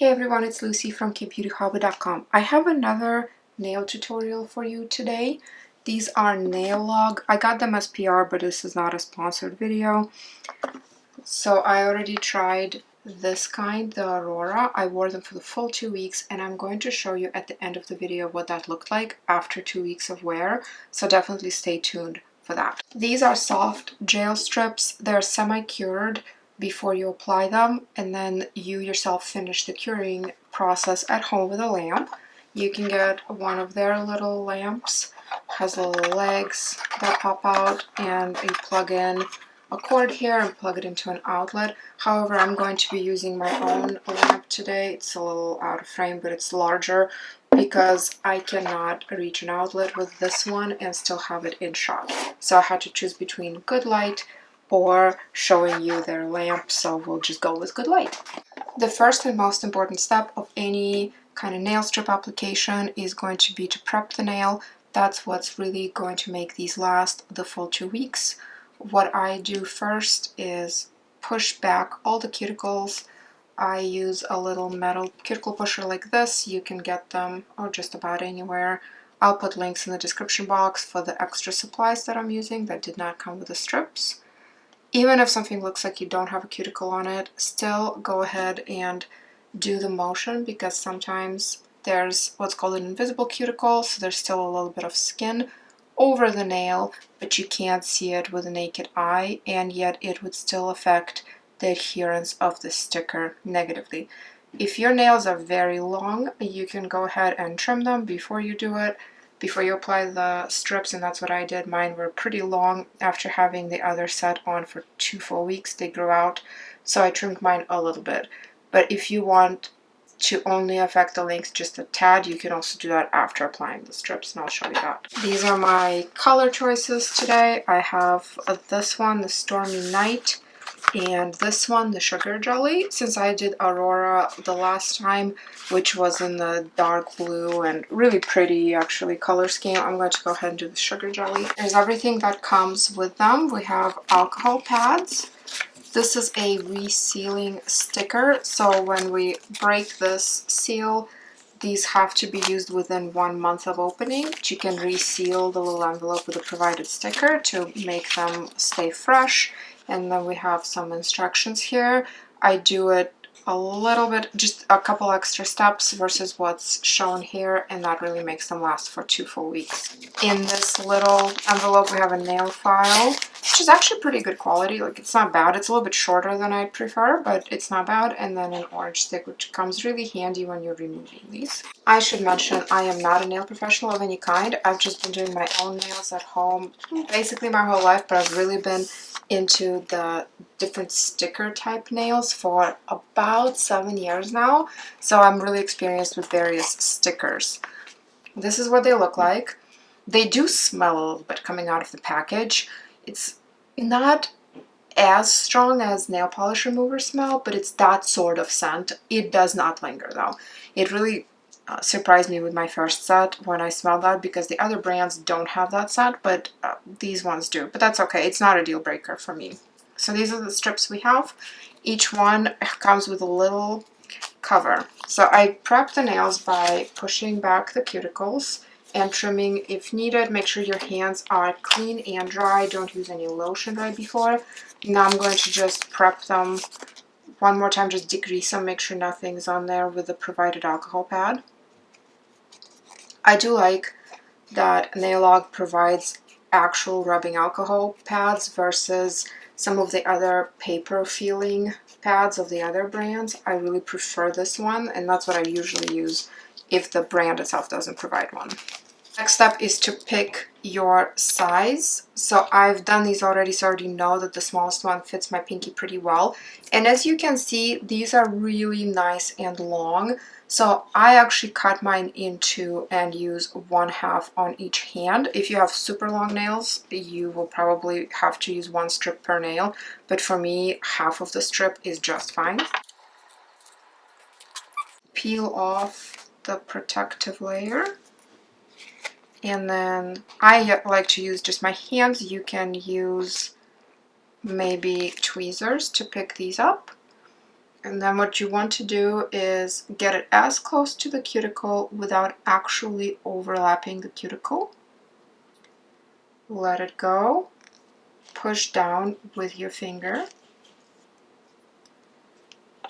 Hey everyone, it's Lucy from KBeautyHobbit.com. I have another nail tutorial for you today. These are Nailog. I got them as PR, but this is not a sponsored video. So I already tried this kind, the Aurora. I wore them for the full 2 weeks, and I'm going to show you at the end of the video what that looked like after 2 weeks of wear. So definitely stay tuned for that. These are soft gel strips. They're semi-cured before you apply them, and then you yourself finish the curing process at home with a lamp. You can get one of their little lamps, has little legs that pop out, and you plug in a cord here and plug it into an outlet. However, I'm going to be using my own lamp today. It's a little out of frame, but it's larger because I cannot reach an outlet with this one and still have it in shot. So I had to choose between good light or showing you their lamp, so we'll just go with good light. The first and most important step of any kind of nail strip application is going to be to prep the nail. That's what's really going to make these last the full 2 weeks. What I do first is push back all the cuticles. I use a little metal cuticle pusher like this. You can get them just about anywhere. I'll put links in the description box for the extra supplies that I'm using that did not come with the strips. Even if something looks like you don't have a cuticle on it, still go ahead and do the motion, because sometimes there's what's called an invisible cuticle, so there's still a little bit of skin over the nail, but you can't see it with the naked eye, and yet it would still affect the adherence of the sticker negatively. If your nails are very long, you can go ahead and trim them before you do it, before you apply the strips, and that's what I did. Mine were pretty long. After having the other set on for 2 full weeks, they grew out, so I trimmed mine a little bit. But if you want to only affect the length just a tad, you can also do that after applying the strips, and I'll show you that. These are my color choices today. I have this one, the Stormy Night, and this one, the Sugar Jelly. Since I did Aurora the last time, which was in the dark blue and really pretty actually color scheme, I'm going to go ahead and do the Sugar Jelly. There's everything that comes with them. We have alcohol pads. This is a resealing sticker, so when we break this seal, these have to be used within 1 month of opening. You can reseal the little envelope with a provided sticker to make them stay fresh. And then we have some instructions here. I do it a little bit, just a couple extra steps versus what's shown here, and that really makes them last for 2 full weeks. In this little envelope, we have a nail file, which is actually pretty good quality. Like, it's not bad. It's a little bit shorter than I'd prefer, but it's not bad. And then an orange stick, which comes really handy when you're removing these. I should mention, I am not a nail professional of any kind. I've just been doing my own nails at home basically my whole life, but I've really been into the different sticker type nails for about 7 years now, so I'm really experienced with various stickers. This is what they look like. They do smell a little bit coming out of the package. It's not as strong as nail polish remover smell, but it's that sort of scent. It does not linger though. It really surprised me with my first set when I smelled that, because the other brands don't have that scent, but these ones do. But that's okay. It's not a deal breaker for me. So these are the strips we have. Each one comes with a little cover. So I prep the nails by pushing back the cuticles and trimming if needed. Make sure your hands are clean and dry. Don't use any lotion right before. Now I'm going to just prep them one more time, just degrease them, make sure nothing's on there with the provided alcohol pad. I do like that Nailog provides actual rubbing alcohol pads versus some of the other paper feeling pads of the other brands. I really prefer this one, and that's what I usually use if the brand itself doesn't provide one. Next step is to pick your size. So I've done these already, so I already know that the smallest one fits my pinky pretty well. And as you can see, these are really nice and long. So I actually cut mine in two and use 1/2 on each hand. If you have super long nails, you will probably have to use 1 strip per nail. But for me, half of the strip is just fine. Peel off the protective layer. And then I like to use just my hands. You can use maybe tweezers to pick these up. And then what you want to do is get it as close to the cuticle without actually overlapping the cuticle. Let it go. Push down with your finger.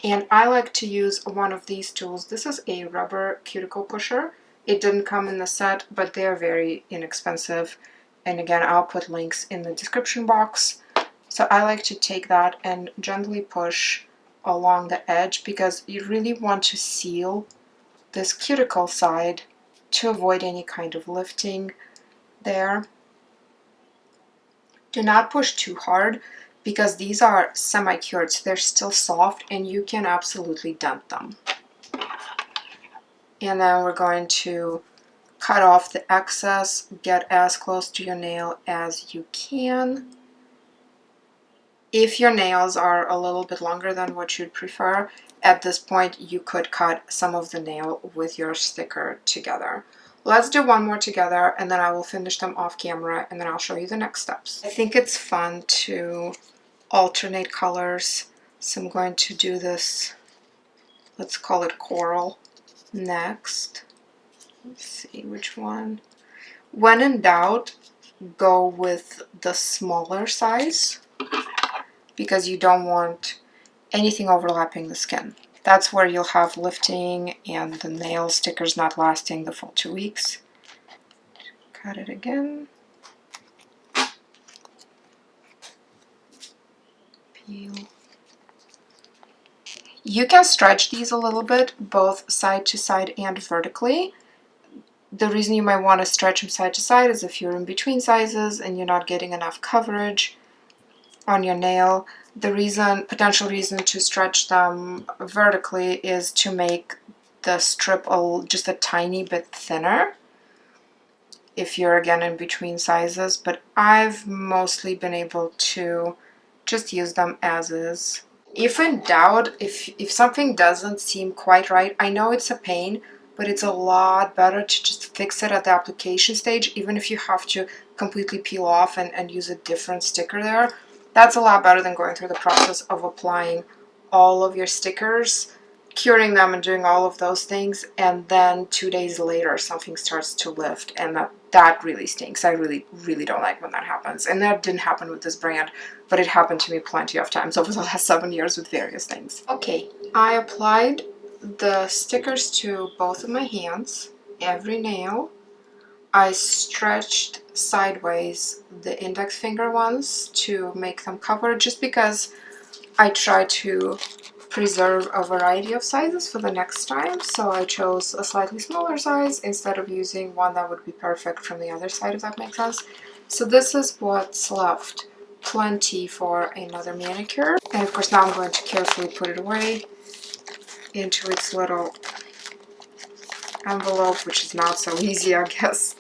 And I like to use one of these tools. This is a rubber cuticle pusher. It didn't come in the set, but they're very inexpensive. And again, I'll put links in the description box. So I like to take that and gently push along the edge because you really want to seal this cuticle side to avoid any kind of lifting there. Do not push too hard because these are semi-cured, so they're still soft and you can absolutely dent them. And then we're going to cut off the excess, get as close to your nail as you can. If your nails are a little bit longer than what you'd prefer, at this point you could cut some of the nail with your sticker together. Let's do one more together and then I will finish them off camera and then I'll show you the next steps. I think it's fun to alternate colors, so I'm going to do this, let's call it coral, next. Let's see which one. When in doubt, go with the smaller size because you don't want anything overlapping the skin. That's where you'll have lifting and the nail stickers not lasting the full 2 weeks. Cut it again. Peel. You can stretch these a little bit, both side to side and vertically. The reason you might want to stretch them side to side is if you're in between sizes and you're not getting enough coverage on your nail. The potential reason to stretch them vertically is to make the strip just a tiny bit thinner if you're again in between sizes, but I've mostly been able to just use them as is. If in doubt, if something doesn't seem quite right, I know it's a pain, but it's a lot better to just fix it at the application stage, even if you have to completely peel off and use a different sticker there. That's a lot better than going through the process of applying all of your stickers, curing them and doing all of those things, and then 2 days later something starts to lift, and that really stinks. I really, really don't like when that happens. And that didn't happen with this brand, but it happened to me plenty of times over the last 7 years with various things. Okay, I applied the stickers to both of my hands, every nail. I stretched sideways the index finger ones to make them cover, just because I try to preserve a variety of sizes for the next time. So I chose a slightly smaller size instead of using one that would be perfect from the other side, if that makes sense. So this is what's left. Plenty for another manicure. And of course now I'm going to carefully put it away into its little envelope, which is not so easy, I guess,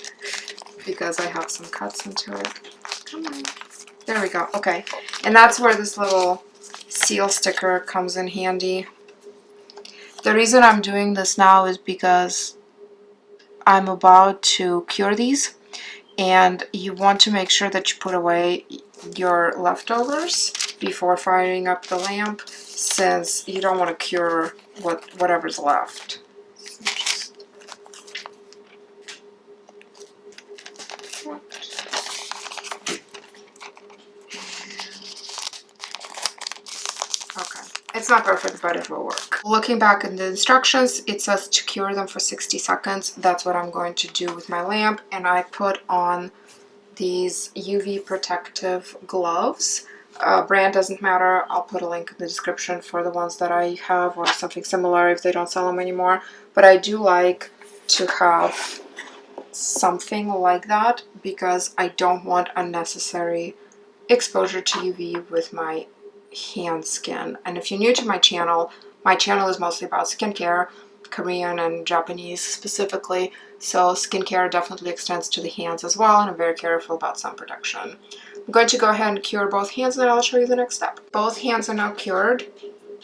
because I have some cuts into it. Come on. There we go. Okay. And that's where this little seal sticker comes in handy. The reason I'm doing this now is because I'm about to cure these, and you want to make sure that you put away your leftovers before firing up the lamp, since you don't want to cure whatever's left. Okay, it's not perfect, but it will work. Looking back in the instructions, it says to cure them for 60 seconds. That's what I'm going to do with my lamp, and I put on these UV protective gloves. Brand doesn't matter. I'll put a link in the description for the ones that I have or something similar if they don't sell them anymore. But I do like to have something like that because I don't want unnecessary exposure to UV with my hand skin. And if you're new to my channel is mostly about skincare, Korean and Japanese specifically, so skincare definitely extends to the hands as well, and I'm very careful about sun protection. I'm going to go ahead and cure both hands, and then I'll show you the next step. Both hands are now cured,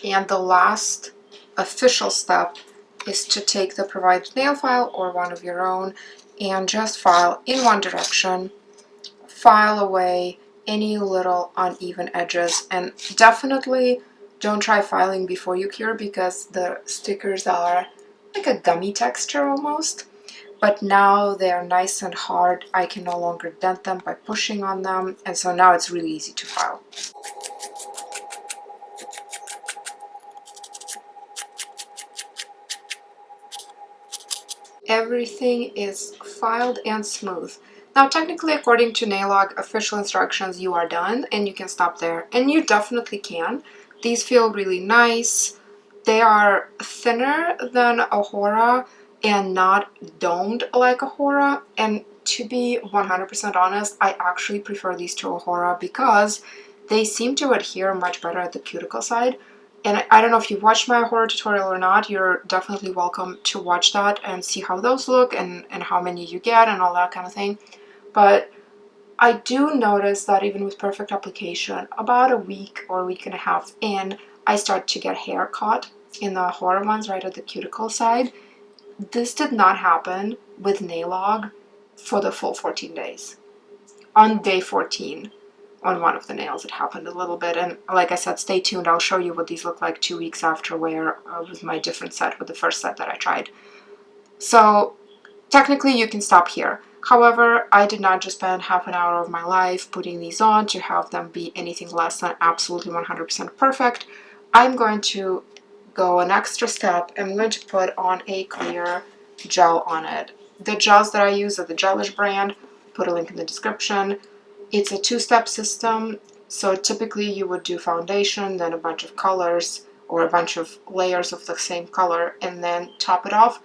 and the last official step is to take the provided nail file or one of your own and just file in one direction, file away any little uneven edges, and definitely Don't try filing before you cure because the stickers are like a gummy texture almost. But now they're nice and hard. I can no longer dent them by pushing on them, and so now it's really easy to file. Everything is filed and smooth. Now, technically, according to Nailog official instructions, you are done and you can stop there. And you definitely can. These feel really nice. They are thinner than Ohora and not domed like Ohora. And to be 100% honest, I actually prefer these to Ohora because they seem to adhere much better at the cuticle side. And I don't know if you watched my horror tutorial or not, you're definitely welcome to watch that and see how those look and how many you get and all that kind of thing. But I do notice that even with perfect application, about a week or a week and a half in, I start to get hair caught in the horror ones right at the cuticle side. This did not happen with Nailog for the full 14 days. On day 14, on one of the nails it happened a little bit, and like I said, stay tuned. I'll show you what these look like 2 weeks after wear with my different set, with the first set that I tried. So technically you can stop here. However, I did not just spend half an hour of my life putting these on to have them be anything less than absolutely 100% perfect. I'm going to go an extra step. I'm going to put on a clear gel on it. The gels that I use are the Gelish brand. Put a link in the description. It's a two-step system, so typically you would do foundation, then a bunch of colors or a bunch of layers of the same color, and then top it off.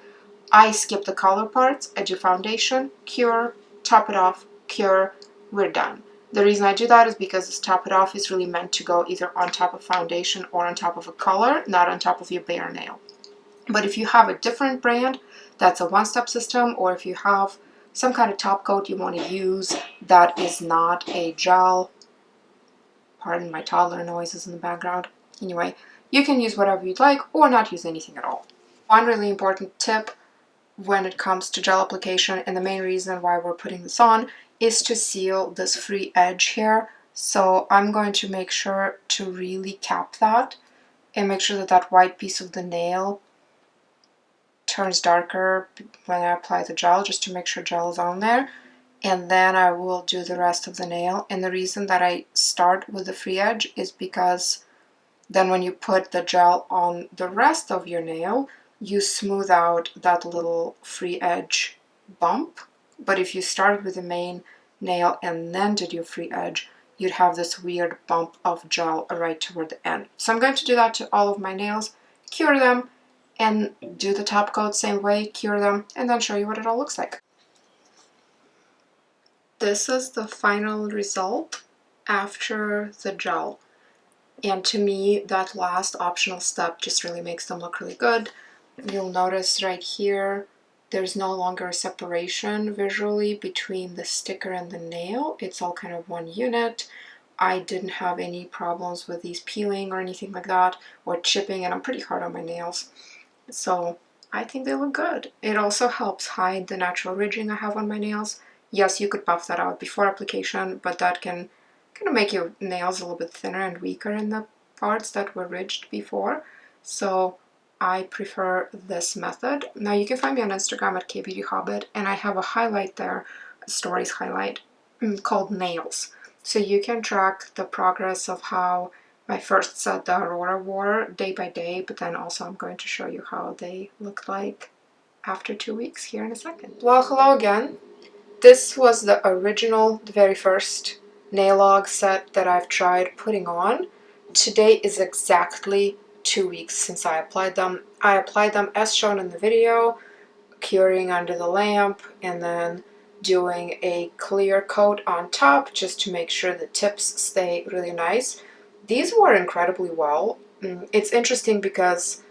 I skip the color parts. I do foundation, cure, top it off, cure, we're done. The reason I do that is because this top it off is really meant to go either on top of foundation or on top of a color, not on top of your bare nail. But if you have a different brand that's a one-step system, or if you have some kind of top coat you want to use that is not a gel, pardon my toddler noises in the background. Anyway, you can use whatever you'd like or not use anything at all. One really important tip when it comes to gel application, and the main reason why we're putting this on, is to seal this free edge here. So I'm going to make sure to really cap that and make sure that that white piece of the nail turns darker when I apply the gel, just to make sure gel is on there. And then I will do the rest of the nail. And the reason that I start with the free edge is because then when you put the gel on the rest of your nail, you smooth out that little free edge bump. But if you started with the main nail and then did your free edge, you'd have this weird bump of gel right toward the end. So I'm going to do that to all of my nails, cure them, and do the top coat same way, cure them, and then show you what it all looks like. This is the final result after the gel. And to me, that last optional step just really makes them look really good. You'll notice right here, there's no longer a separation visually between the sticker and the nail. It's all kind of one unit. I didn't have any problems with these peeling or anything like that, or chipping, and I'm pretty hard on my nails. So I think they look good. It also helps hide the natural ridging I have on my nails. Yes, you could buff that out before application, but that can kind of make your nails a little bit thinner and weaker in the parts that were ridged before. So I prefer this method. Now you can find me on Instagram at KBeautyHobbit, and I have a highlight there, a stories highlight, called Nails. So you can track the progress of how my first set, the Aurora, wore day by day, but then also I'm going to show you how they look like after 2 weeks here in a second. Well, hello again. This was the original, the very first Nailog set that I've tried putting on. Today is exactly 2 weeks since I applied them. I applied them as shown in the video, curing under the lamp, and then doing a clear coat on top just to make sure the tips stay really nice. These wore incredibly well. It's interesting because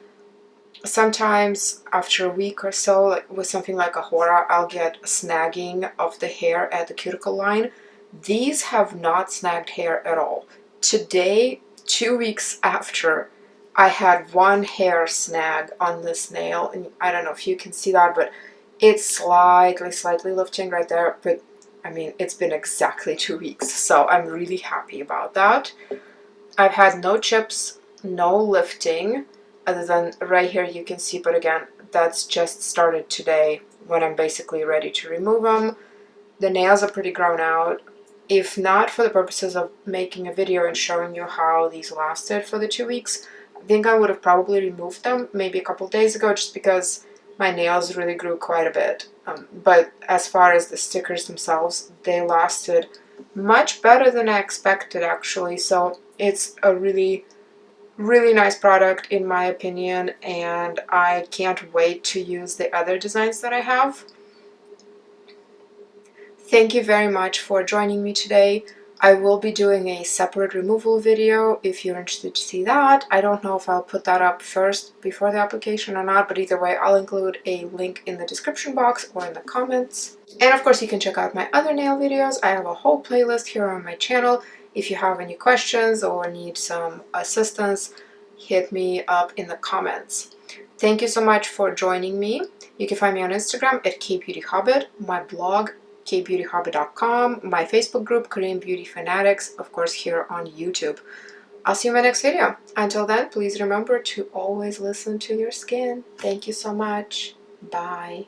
sometimes after a week or so, like with something like Ohora, I'll get snagging of the hair at the cuticle line. These have not snagged hair at all. Today, 2 weeks after, I had one hair snag on this nail, and I don't know if you can see that, but it's slightly lifting right there, but I mean, it's been exactly 2 weeks, so I'm really happy about that. I've had no chips, no lifting, other than right here you can see, but again, that's just started today when I'm basically ready to remove them. The nails are pretty grown out. If not for the purposes of making a video and showing you how these lasted for the 2 weeks, I think I would have probably removed them maybe a couple days ago, just because my nails really grew quite a bit. But as far as the stickers themselves, they lasted much better than I expected, actually. So it's a really, really nice product in my opinion, and I can't wait to use the other designs that I have. Thank you very much for joining me today. I will be doing a separate removal video if you're interested to see that. I don't know if I'll put that up first before the application or not, but either way, I'll include a link in the description box or in the comments. And of course, you can check out my other nail videos. I have a whole playlist here on my channel. If you have any questions or need some assistance, hit me up in the comments. Thank you so much for joining me. You can find me on Instagram at KBeautyHobbit, my blog KBeautyHobbit.com, my Facebook group, Korean Beauty Fanatics, of course here on YouTube. I'll see you in my next video. Until then, please remember to always listen to your skin. Thank you so much. Bye.